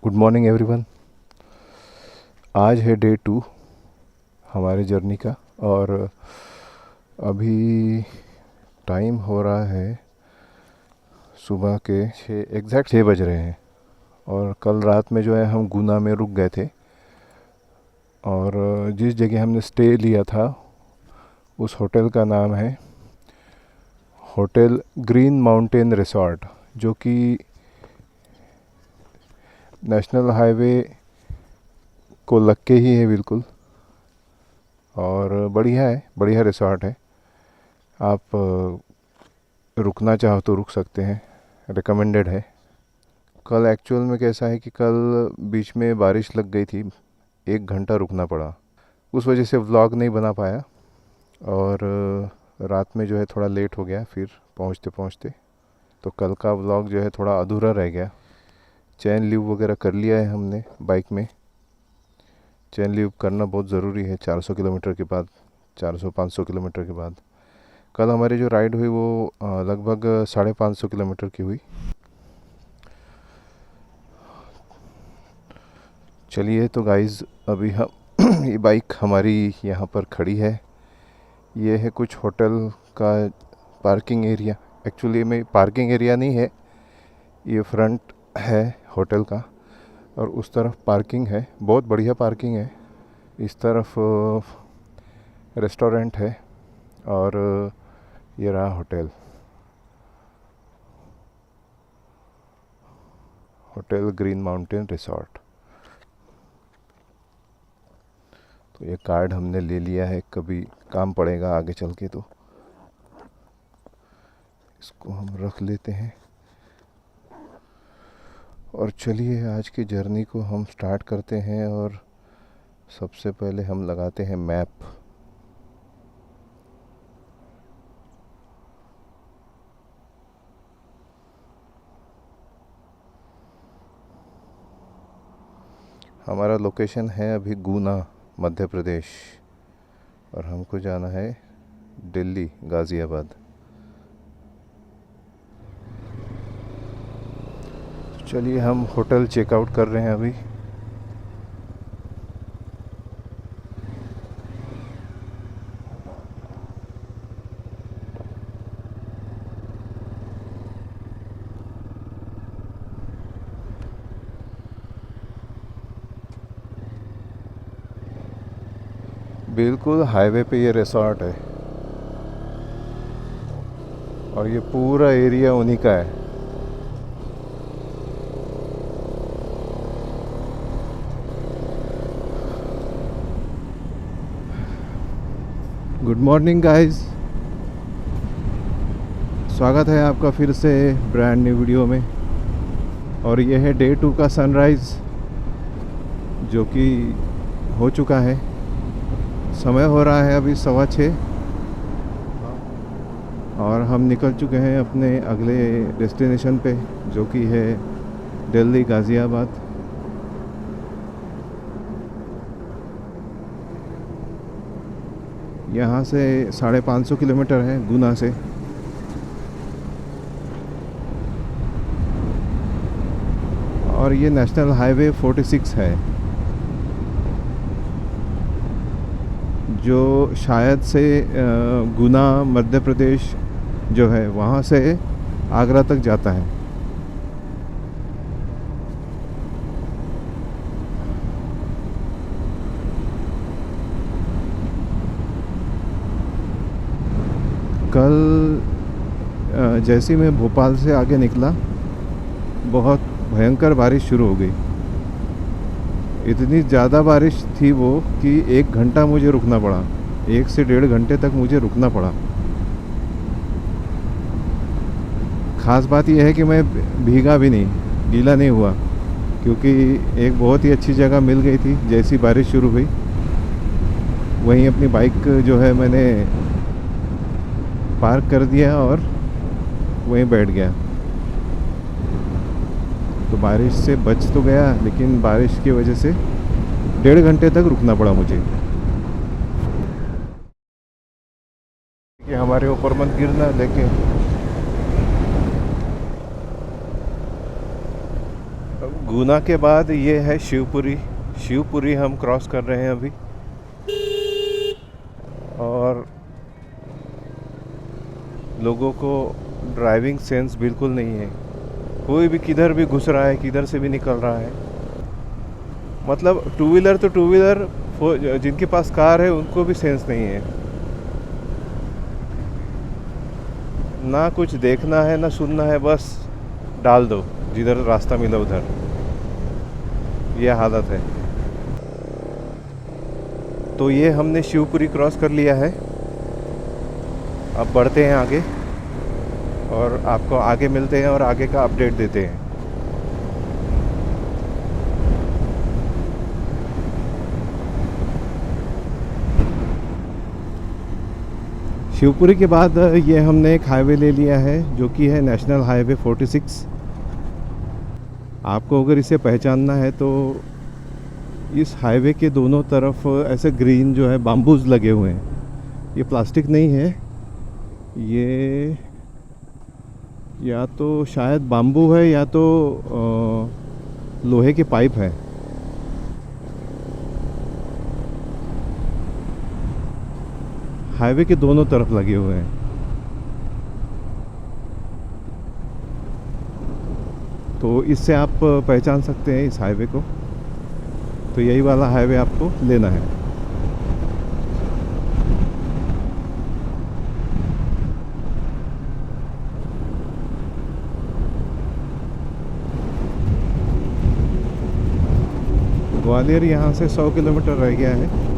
Good morning everyone. आज है day 2 हमारे जर्नी का और अभी टाइम हो रहा है सुबह के 6 बज रहे हैं। और कल रात में जो है हम गुना में रुक गए थे और जिस जगह हमने स्टे लिया था उस होटल का नाम है होटल ग्रीन माउंटेन रिसॉर्ट, जो कि नेशनल हाईवे को लग के ही है बिल्कुल। और बढ़िया रिसॉर्ट है। आप रुकना चाहो तो रुक सकते हैं, रिकमेंडेड है। कल एक्चुअल में कैसा है कि कल बीच में बारिश लग गई थी, 1 घंटा रुकना पड़ा। उस वजह से व्लॉग नहीं बना पाया और रात में जो है थोड़ा लेट हो गया फिर पहुंचते पहुंचते। तो कल का व्लॉग जो है थोड़ा अधूरा रह गया। चैन लीव वगैरह कर लिया है हमने बाइक में। चैन लीव करना बहुत ज़रूरी है 400 किलोमीटर के बाद, 400-500 किलोमीटर के बाद। कल हमारी जो राइड हुई वो लगभग 550 किलोमीटर की हुई। चलिए तो गाइज़, अभी हम ये बाइक हमारी यहाँ पर खड़ी है। ये है कुछ होटल का पार्किंग एरिया। एक्चुअली में पार्किंग एरिया नहीं है, ये फ्रंट है होटल का और उस तरफ पार्किंग है, बहुत बढ़िया पार्किंग है। इस तरफ रेस्टोरेंट है और ये रहा hotel, hotel green mountain resort. तो ये कार्ड हमने ले लिया है, कभी काम पड़ेगा आगे चल के तो इसको हम रख लेते हैं। और चलिए आज की जर्नी को हम स्टार्ट करते हैं। और सबसे पहले हम लगाते हैं मैप। हमारा लोकेशन है अभी गुना, मध्य प्रदेश, और हमको जाना है दिल्ली, गाज़ियाबाद। चलिए हम होटल चेकआउट कर रहे हैं अभी। बिल्कुल हाईवे पे ये रिसॉर्ट है और ये पूरा एरिया उन्हीं का है। गुड मॉर्निंग गाइस, स्वागत है आपका फिर से ब्रांड न्यू वीडियो में। और ये है डे 2 का सनराइज़ जो कि हो चुका है। समय हो रहा है अभी 6:15 और हम निकल चुके हैं अपने अगले डेस्टिनेशन पे, जो कि है दिल्ली, गाज़ियाबाद। यहाँ से 550 किलोमीटर है गुना से। और ये नेशनल हाईवे 46 है, जो शायद से गुना मध्य प्रदेश जो है वहाँ से आगरा तक जाता है। कल जैसे मैं भोपाल से आगे निकला, बहुत भयंकर बारिश शुरू हो गई। इतनी ज़्यादा बारिश थी वो कि 1 घंटा मुझे रुकना पड़ा, 1 से 1.5 घंटे तक मुझे रुकना पड़ा। ख़ास बात यह है कि मैं भीगा भी नहीं, गीला नहीं हुआ, क्योंकि एक बहुत ही अच्छी जगह मिल गई थी। जैसी बारिश शुरू हुई वहीं अपनी बाइक जो है मैंने पार्क कर दिया और वहीं बैठ गया। तो बारिश से बच तो गया, लेकिन बारिश की वजह से 1.5 घंटे तक रुकना पड़ा मुझे। कि हमारे ऊपर मत गिरना, लेकिन गुना के बाद ये है शिवपुरी। शिवपुरी हम क्रॉस कर रहे हैं अभी। और लोगों को ड्राइविंग सेंस बिल्कुल नहीं है। कोई भी किधर भी घुस रहा है, किधर से भी निकल रहा है। मतलब टू व्हीलर तो टू व्हीलर, जिनके पास कार है उनको भी सेंस नहीं है। ना कुछ देखना है ना सुनना है, बस डाल दो जिधर रास्ता मिला उधर। यह हालत है। तो ये हमने शिवपुरी क्रॉस कर लिया है। अब बढ़ते हैं आगे और आपको आगे मिलते हैं और आगे का अपडेट देते हैं। शिवपुरी के बाद ये हमने एक हाईवे ले लिया है जो कि है नेशनल हाईवे 46। आपको अगर इसे पहचानना है तो इस हाईवे के दोनों तरफ ऐसे ग्रीन जो है बाम्बूज लगे हुए हैं। ये प्लास्टिक नहीं है, ये या तो शायद बाम्बू है या तो लोहे के पाइप है। हाईवे के दोनों तरफ लगे हुए हैं। तो इससे आप पहचान सकते हैं इस हाईवे को। तो यही वाला हाईवे आपको लेना है। ग्वालियर यहाँ से 100 किलोमीटर रह गया है।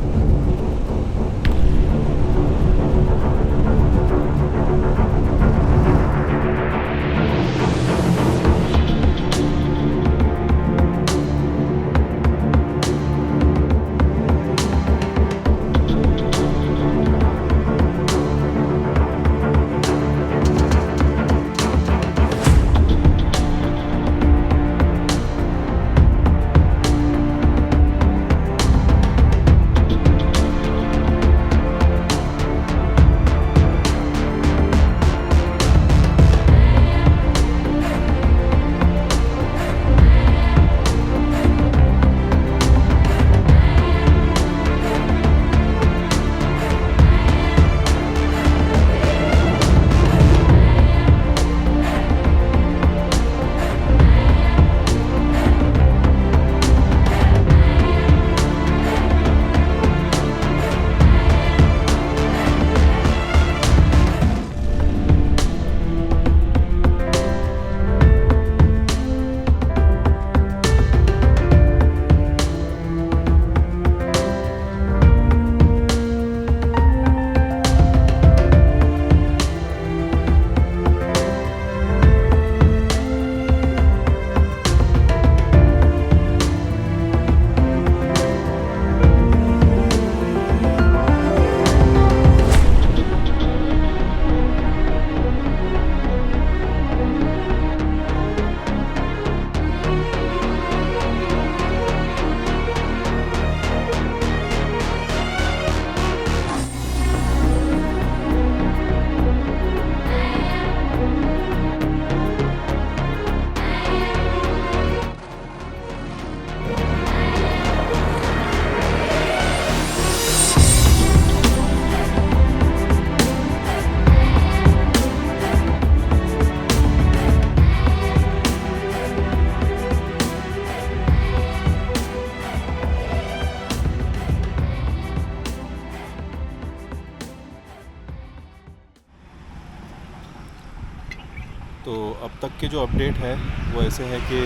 तो अब तक के जो अपडेट है वो ऐसे है कि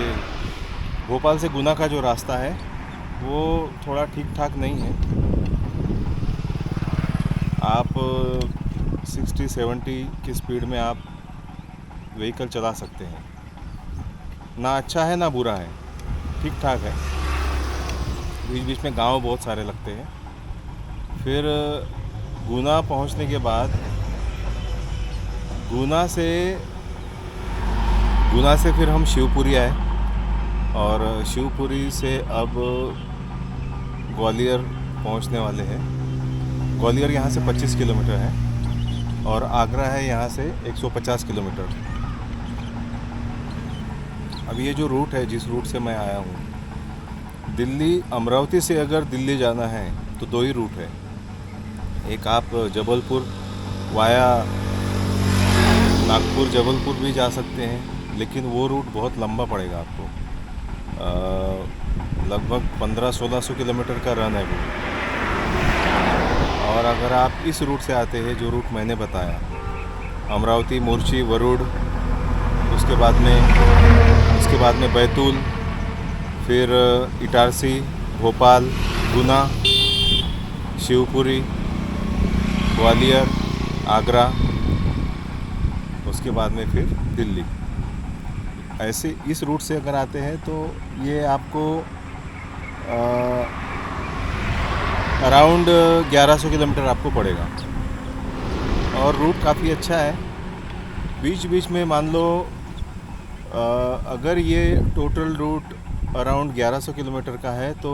भोपाल से गुना का जो रास्ता है वो थोड़ा ठीक ठाक नहीं है। आप 60-70 की स्पीड में आप व्हीकल चला सकते हैं। ना अच्छा है ना बुरा है, ठीक ठाक है। बीच बीच में गांव बहुत सारे लगते हैं। फिर गुना पहुंचने के बाद गुना से फिर हम शिवपुरी आए और शिवपुरी से अब ग्वालियर पहुंचने वाले हैं। ग्वालियर यहाँ से 25 किलोमीटर है और आगरा है यहाँ से 150 किलोमीटर। अब ये जो रूट है, जिस रूट से मैं आया हूँ, दिल्ली अमरावती से अगर दिल्ली जाना है तो दो ही रूट है। एक आप जबलपुर वाया नागपुर जबलपुर भी जा सकते हैं, लेकिन वो रूट बहुत लंबा पड़ेगा आपको। लगभग 1500-1600 किलोमीटर का रन है वो। और अगर आप इस रूट से आते हैं, जो रूट मैंने बताया, अमरावती, मोर्ची, वरुड़, उसके बाद में बैतूल, फिर इटारसी, भोपाल, गुना, शिवपुरी, ग्वालियर, आगरा, उसके बाद में फिर दिल्ली। ऐसे इस रूट से अगर आते हैं तो ये आपको अराउंड 1100 किलोमीटर आपको पड़ेगा। और रूट काफ़ी अच्छा है। बीच बीच में मान लो अगर ये टोटल रूट अराउंड 1100 किलोमीटर का है तो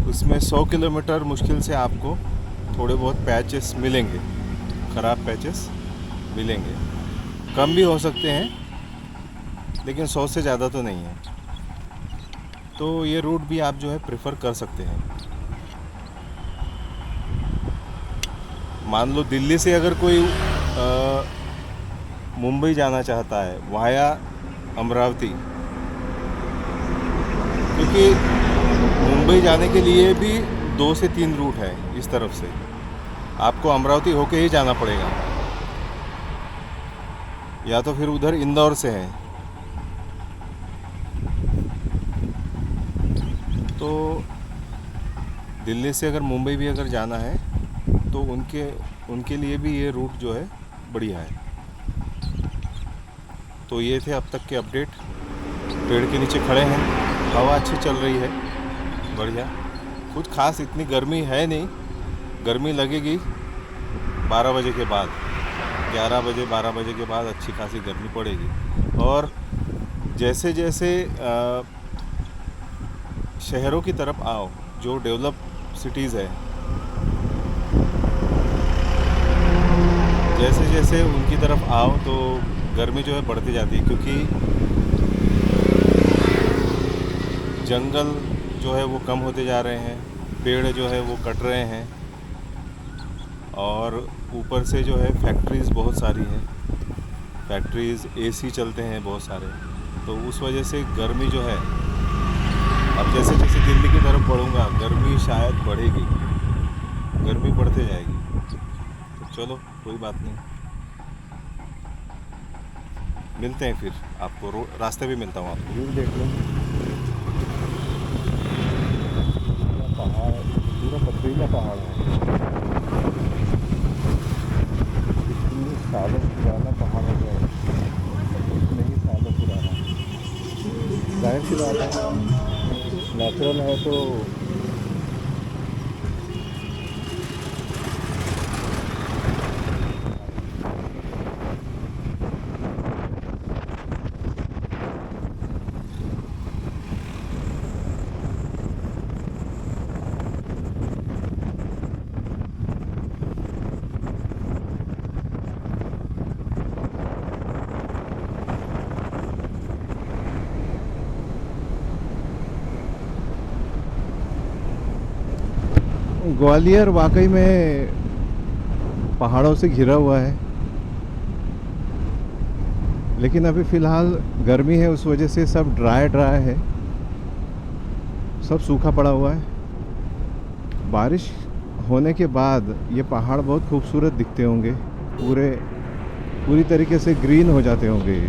उसमें 100 किलोमीटर मुश्किल से आपको थोड़े बहुत पैचेस मिलेंगे, ख़राब पैचेस मिलेंगे। कम भी हो सकते हैं, लेकिन 100 से ज़्यादा तो नहीं है। तो ये रूट भी आप जो है प्रेफर कर सकते हैं। मान लो दिल्ली से अगर कोई मुंबई जाना चाहता है वाया अमरावती, क्योंकि मुंबई जाने के लिए भी 2 से 3 रूट है इस तरफ से, आपको अमरावती होके ही जाना पड़ेगा, या तो फिर उधर इंदौर से है। तो दिल्ली से अगर मुंबई भी अगर जाना है तो उनके लिए भी ये रूट जो है बढ़िया है। तो ये थे अब तक के अपडेट। पेड़ के नीचे खड़े हैं, हवा अच्छी चल रही है, बढ़िया। कुछ खास इतनी गर्मी है नहीं, गर्मी लगेगी 12 बजे के बाद, 11 बजे 12 बजे के बाद अच्छी खासी गर्मी पड़ेगी। और जैसे जैसे शहरों की तरफ आओ, जो डेवलप सिटीज़ है, जैसे जैसे उनकी तरफ आओ तो गर्मी जो है बढ़ती जाती है, क्योंकि जंगल जो है वो कम होते जा रहे हैं, पेड़ जो है वो कट रहे हैं, और ऊपर से जो है फैक्ट्रीज़ बहुत सारी हैं, फैक्ट्रीज़, एसी चलते हैं बहुत सारे। तो उस वजह से गर्मी जो है, अब जैसे जैसे दिल्ली की तरफ बढ़ूँगा गर्मी शायद बढ़ेगी, गर्मी बढ़ते जाएगी। तो चलो कोई बात नहीं, मिलते हैं फिर। आपको रास्ते भी मिलता हूँ आपको। व्यू देख लो, पहाड़, पूरा पथरीला पहाड़ है। इतने सालों पुराना पहाड़ हो गया, इतने ही सालों पुराना। जाहिर सी बात है, नेचुरल है तो ग्वालियर वाकई में पहाड़ों से घिरा हुआ है, लेकिन अभी फ़िलहाल गर्मी है, उस वजह से सब ड्राई है, सब सूखा पड़ा हुआ है। बारिश होने के बाद ये पहाड़ बहुत खूबसूरत दिखते होंगे, पूरी तरीके से ग्रीन हो जाते होंगे।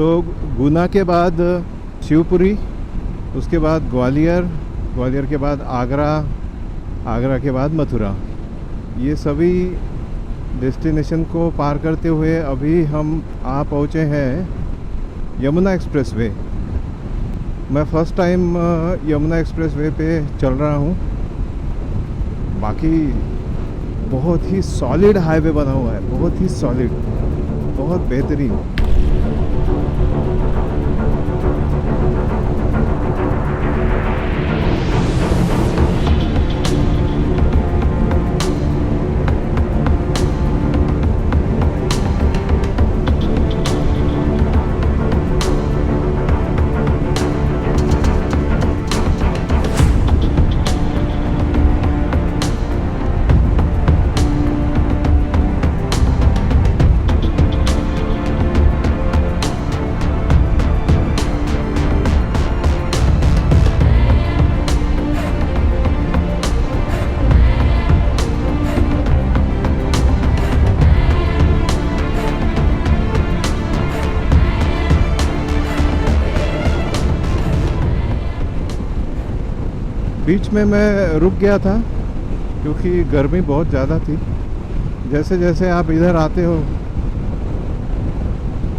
तो गुना के बाद शिवपुरी, उसके बाद ग्वालियर, ग्वालियर के बाद आगरा, आगरा के बाद मथुरा। ये सभी डेस्टिनेशन को पार करते हुए अभी हम आ पहुँचे हैं यमुना एक्सप्रेसवे। मैं फ़र्स्ट टाइम यमुना एक्सप्रेसवे पे चल रहा हूँ। बाकी बहुत ही सॉलिड हाईवे बना हुआ है, बहुत ही सॉलिड, बहुत बेहतरीन। बीच में मैं रुक गया था क्योंकि गर्मी बहुत ज़्यादा थी। जैसे जैसे आप इधर आते हो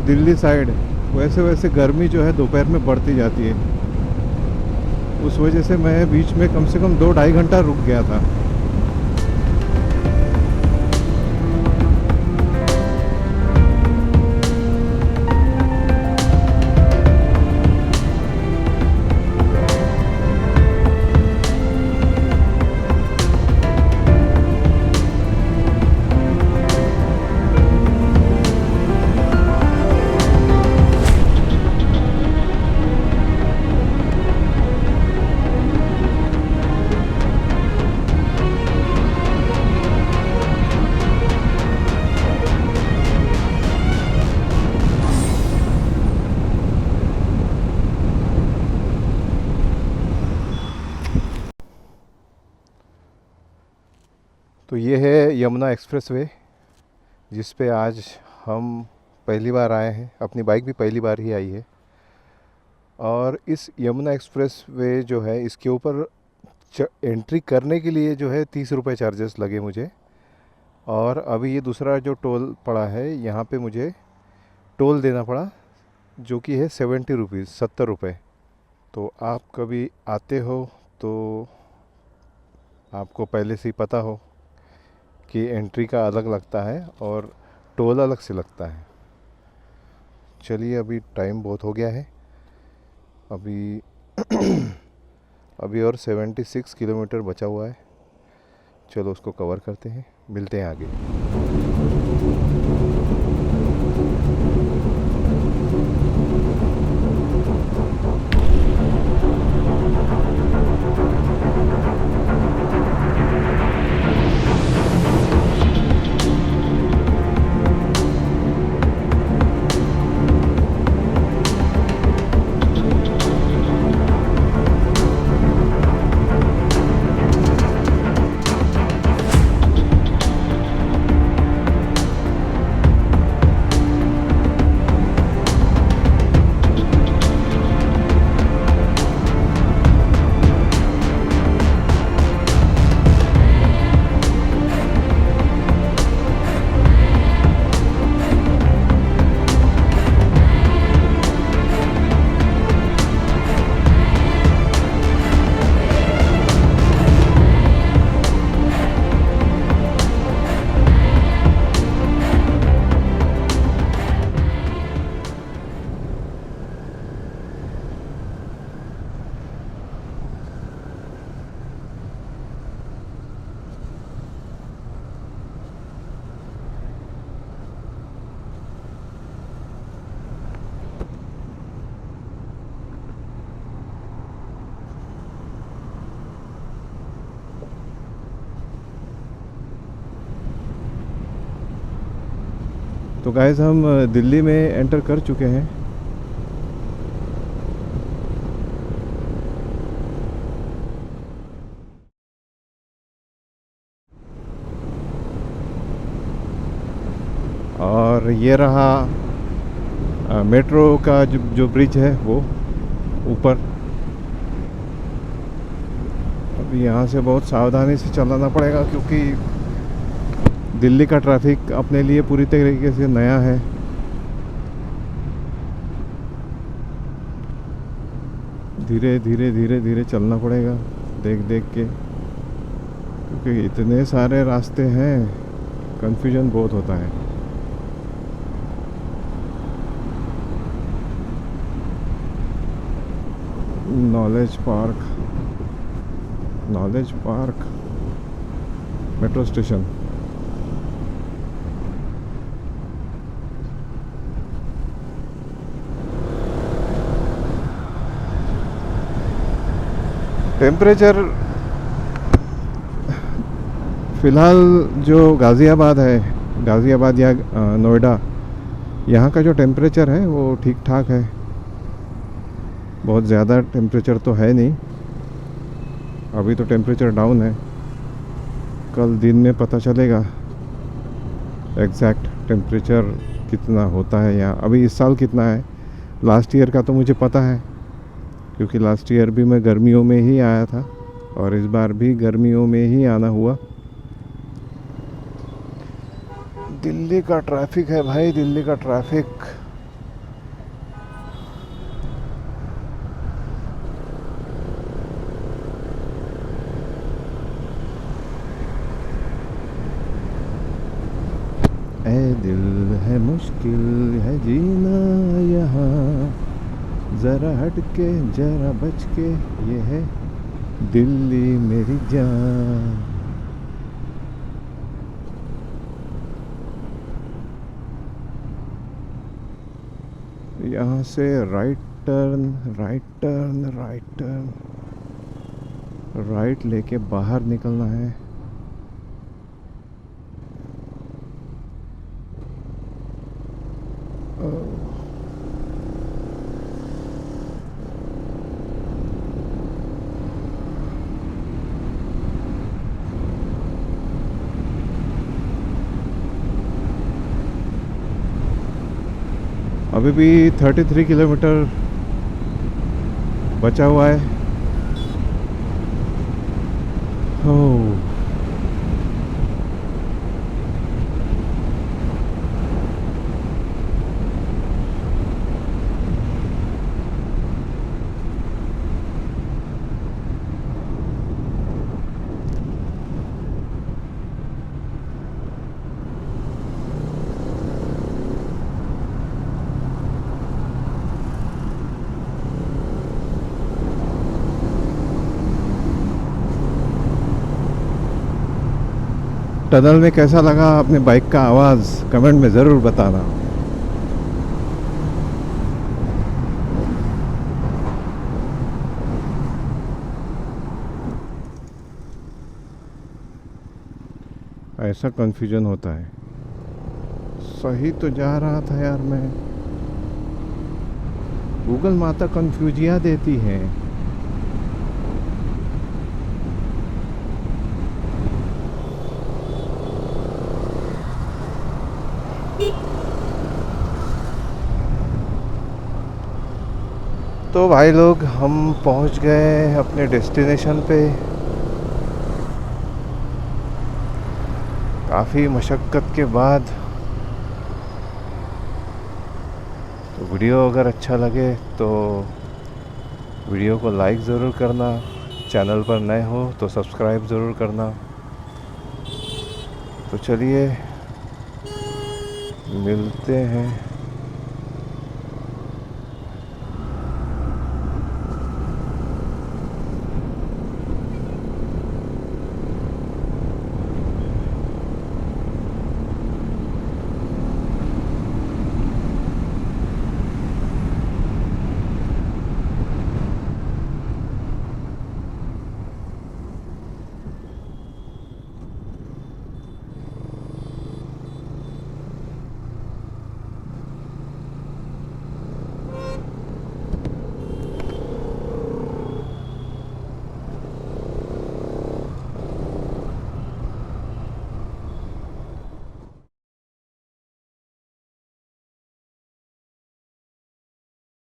दिल्ली साइड, वैसे वैसे गर्मी जो है दोपहर में बढ़ती जाती है। उस वजह से मैं बीच में कम से कम 2-2.5 घंटा रुक गया था। तो ये है यमुना एक्सप्रेसवे, जिस पे आज हम पहली बार आए हैं। अपनी बाइक भी पहली बार ही आई है। और इस यमुना एक्सप्रेसवे जो है, इसके ऊपर एंट्री करने के लिए जो है 30 रुपये चार्जेस लगे मुझे। और अभी ये दूसरा जो टोल पड़ा है, यहाँ पे मुझे टोल देना पड़ा, जो कि है 70 रुपीज़, 70 रुपये। तो आप कभी आते हो तो आपको पहले से ही पता हो कि एंट्री का अलग लगता है और टोल अलग से लगता है। चलिए, अभी टाइम बहुत हो गया है। अभी अभी और 76 किलोमीटर बचा हुआ है। चलो उसको कवर करते हैं, मिलते हैं आगे। तो गाइस, हम दिल्ली में एंटर कर चुके हैं। और ये रहा मेट्रो का जो ब्रिज है वो ऊपर। अभी यहाँ से बहुत सावधानी से चलाना पड़ेगा क्योंकि दिल्ली का ट्रैफिक अपने लिए पूरी तरीके से नया है। धीरे धीरे धीरे धीरे चलना पड़ेगा देख देख के, क्योंकि इतने सारे रास्ते हैं, कंफ्यूजन बहुत होता है। Knowledge park metro station. Temperature फ़िलहाल जो गाज़ियाबाद या नोएडा, यहाँ का जो टेम्परेचर है वो ठीक ठाक है। बहुत ज़्यादा टेम्परेचर तो है नहीं, अभी तो टेम्परेचर डाउन है। कल दिन में पता चलेगा एग्जैक्ट टेम्परेचर कितना होता है यहाँ। अभी इस साल कितना है, लास्ट ईयर का तो मुझे पता है क्योंकि लास्ट ईयर भी मैं गर्मियों में ही आया था और इस बार भी गर्मियों में ही आना हुआ। दिल्ली का ट्रैफिक है भाई, दिल्ली का ट्रैफिक। ऐ दिल है मुश्किल है जीना यहाँ, ज़रा हट के ज़रा बच के, ये है दिल्ली मेरी जान। यहाँ से राइट टर्न राइट लेके बाहर निकलना है। अभी भी 33 किलोमीटर बचा हुआ है। ओह, टनल में कैसा लगा अपने बाइक का आवाज़ कमेंट में ज़रूर बताना। ऐसा कंफ्यूजन होता है। सही तो जा रहा था यार मैं, गूगल माता कंफ्यूजिया देती है। तो भाई लोग, हम पहुंच गए अपने डेस्टिनेशन पे। काफ़ी मशक्क़त के बाद। तो वीडियो अगर अच्छा लगे तो वीडियो को लाइक ज़रूर करना, चैनल पर नए हो तो सब्सक्राइब ज़रूर करना। तो चलिए मिलते हैं